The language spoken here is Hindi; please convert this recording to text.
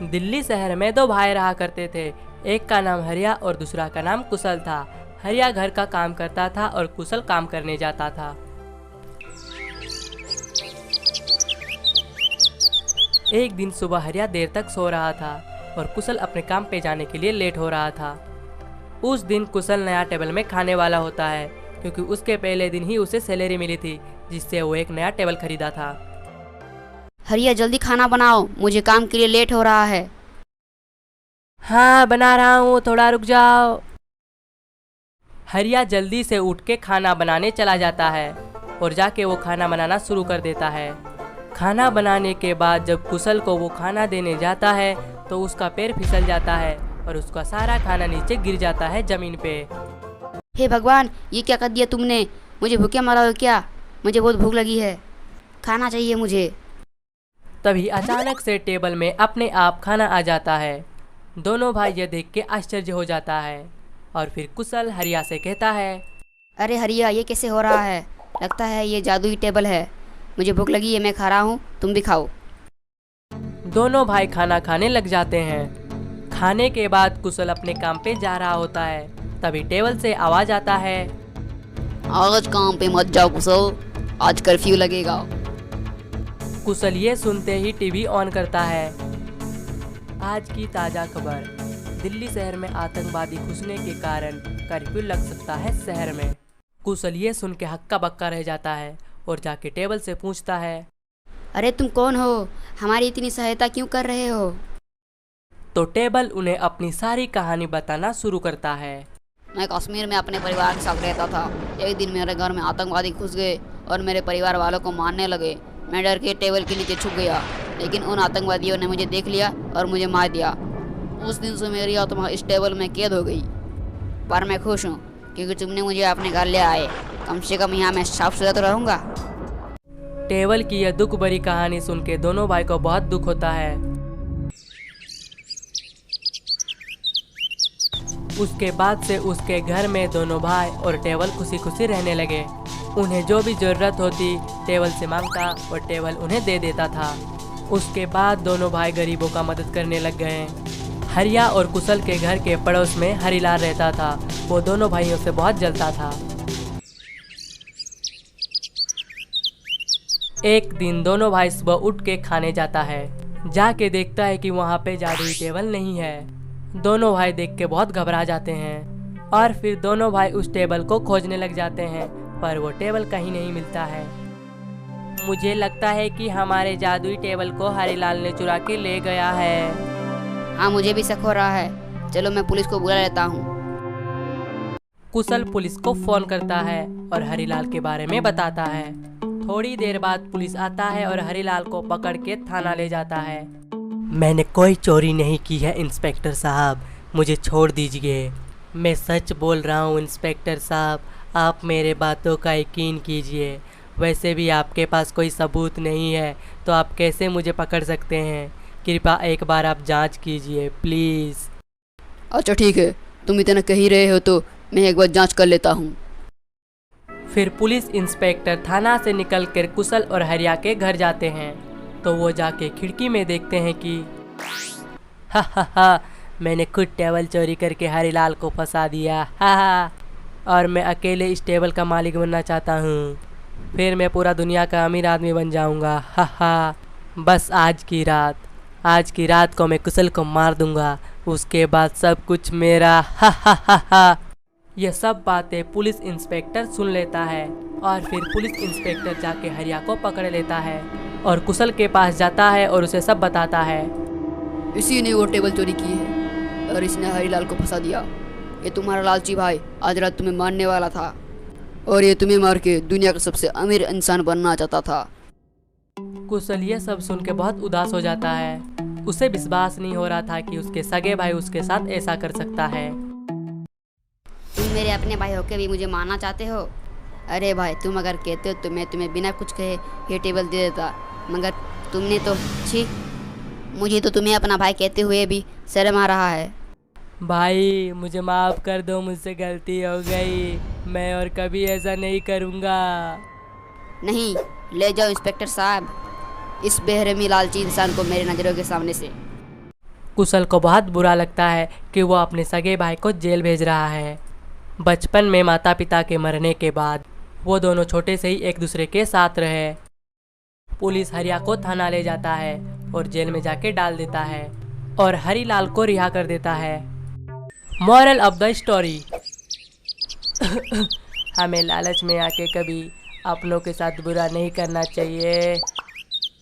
दिल्ली शहर में दो भाई रहा करते थे। एक का नाम हरिया और दूसरा का नाम कुशल था। हरिया घर का काम करता था और कुशल काम करने जाता था। एक दिन सुबह हरिया देर तक सो रहा था और कुशल अपने काम पे जाने के लिए लेट हो रहा था। उस दिन कुशल नया टेबल में खाने वाला होता है, क्योंकि उसके पहले दिन ही उसे सैलरी मिली थी, जिससे वो एक नया टेबल खरीदा था। हरिया जल्दी खाना बनाओ, मुझे काम के लिए लेट हो रहा है। हाँ बना रहा हूँ, थोड़ा रुक जाओ। हरिया जल्दी से उठ के खाना बनाने चला जाता है और जाके वो खाना बनाना शुरू कर देता है। खाना बनाने के बाद जब कुशल को वो खाना देने जाता है तो उसका पैर फिसल जाता है और उसका सारा खाना नीचे गिर जाता है जमीन पे। हे भगवान, ये क्या कर दिया तुमने? मुझे भूखे मरा हो क्या? मुझे बहुत भूख लगी है, खाना चाहिए मुझे। तभी अचानक से टेबल में अपने आप खाना आ जाता है। दोनों भाई ये देख के आश्चर्य हो जाता है और फिर कुशल हरिया से कहता है, अरे हरिया, ये कैसे हो रहा है? लगता है ये जादुई टेबल है। मुझे भूख लगी है, मैं खा रहा हूँ, तुम भी खाओ। दोनों भाई खाना खाने लग जाते हैं। खाने के बाद कुशल अपने काम पे जा रहा होता है। तभी टेबल से आवाज आता है, आज काम पे मत जाओ कुशल, आज कर्फ्यू लगेगा। कुशल ये सुनते ही टीवी ऑन करता है। आज की ताज़ा खबर, दिल्ली शहर में आतंकवादी घुसने के कारण कर्फ्यू लग सकता है शहर में। कुशल ये सुन के हक्का बक्का रह जाता है और जाके टेबल से पूछता है, अरे तुम कौन हो? हमारी इतनी सहायता क्यों कर रहे हो? तो टेबल उन्हें अपनी सारी कहानी बताना शुरू करता है। मैं कश्मीर में अपने परिवार के साथ रहता था। एक दिन मेरे घर में आतंकवादी घुस गए और मेरे परिवार वालों को मारने लगे। मैं डर के टेबल के नीचे छुप गया, लेकिन उन आतंकवादियों ने मुझे देख लिया और मुझे मार दिया। उस दिन से मेरी आत्मा इस टेबल में कैद हो गई। पर मैं खुश हूँ क्योंकि तुमने मुझे अपने घर ले आए। कम से कम यहाँ मैं साफ सुथरा तो रहूँगा। टेबल की यह दुख भरी कहानी सुन के दोनों भाई को बहुत दुख होता है। उसके बाद से उसके घर में दोनों भाई और टेबल खुशी खुशी रहने लगे। उन्हें जो भी जरूरत होती टेबल से मांगता और टेबल उन्हें दे देता था। उसके बाद दोनों भाई गरीबों का मदद करने लग गए। हरिया और कुशल के घर के पड़ोस में हरिलाल रहता था। वो दोनों भाइयों से बहुत जलता था। एक दिन दोनों भाई सुबह उठ के खाने जाता है। जाके देखता है कि वहाँ पे जादुई टेबल नहीं है। दोनों भाई देख के बहुत घबरा जाते हैं और फिर दोनों भाई उस टेबल को खोजने लग जाते हैं, पर वो टेबल कहीं नहीं मिलता है। मुझे लगता है कि हमारे जादुई टेबल को हरिलाल ने चुरा के ले गया है। हाँ, मुझे भी शक हो रहा है। चलो मैं पुलिस को बुला लेता हूँ। कुशल पुलिस को फोन करता है और हरिलाल के बारे में बताता है। थोड़ी देर बाद पुलिस आता है और हरिलाल को पकड़ के थाना ले जाता है। मैंने कोई चोरी नहीं की है इंस्पेक्टर साहब, मुझे छोड़ दीजिए। मैं सच बोल रहा हूँ इंस्पेक्टर साहब, आप मेरे बातों का यकीन कीजिए। वैसे भी आपके पास कोई सबूत नहीं है तो आप कैसे मुझे पकड़ सकते हैं? कृपया एक बार आप जांच कीजिए प्लीज़। अच्छा ठीक है, तुम इतना कह ही रहे हो तो मैं एक बार जांच कर लेता हूँ। फिर पुलिस इंस्पेक्टर थाना से निकल कर कुशल और हरिया के घर जाते हैं। तो वो जाके खिड़की में देखते हैं कि हा, मैंने खुद टेबल चोरी करके हरिलाल को फंसा दिया। हा, और मैं अकेले इस टेबल का मालिक बनना चाहता हूँ। फिर मैं पूरा दुनिया का अमीर आदमी बन जाऊँगा। हा, बस आज की रात को मैं कुशल को मार दूँगा, उसके बाद सब कुछ मेरा। हा। यह सब बातें पुलिस इंस्पेक्टर सुन लेता है और फिर पुलिस इंस्पेक्टर जाके हरिया को पकड़ लेता है और कुशल के पास जाता है और उसे सब बताता है। इसी ने वो टेबल चोरी की है और इसने हरिलाल को फंसा दिया। ये तुम्हारा लालची भाई आज रात तुम्हें मारने वाला था और ये तुम्हें मार के दुनिया का सबसे अमीर इंसान बनना चाहता था। कुशल ये सब सुन के बहुत उदास हो जाता है। उसे विश्वास नहीं हो रहा था कि उसके सगे भाई उसके साथ ऐसा कर सकता है। तुम मेरे अपने भाई होके भी मुझे मारना चाहते हो? अरे भाई, तुम अगर कहते हो तो मैं तुम्हें बिना कुछ कहे ये टेबल दे देता, मगर तुमने तो छी, मुझे तो तुम्हें अपना भाई कहते हुए भी शर्म आ रहा है। भाई मुझे माफ़ कर दो, मुझसे गलती हो गई, मैं और कभी ऐसा नहीं करूँगा। नहीं, ले जाओ इंस्पेक्टर साहब इस बेरहमी लालची इंसान को मेरे नज़रों के सामने से। कुशल को बहुत बुरा लगता है कि वो अपने सगे भाई को जेल भेज रहा है। बचपन में माता पिता के मरने के बाद वो दोनों छोटे से ही एक दूसरे के साथ रहे। पुलिस हरिया को थाना ले जाता है और जेल में जाके डाल देता है और हरीलाल को रिहा कर देता है। मॉरल ऑफ द स्टोरी, हमें लालच में आके कभी अपनों के साथ बुरा नहीं करना चाहिए।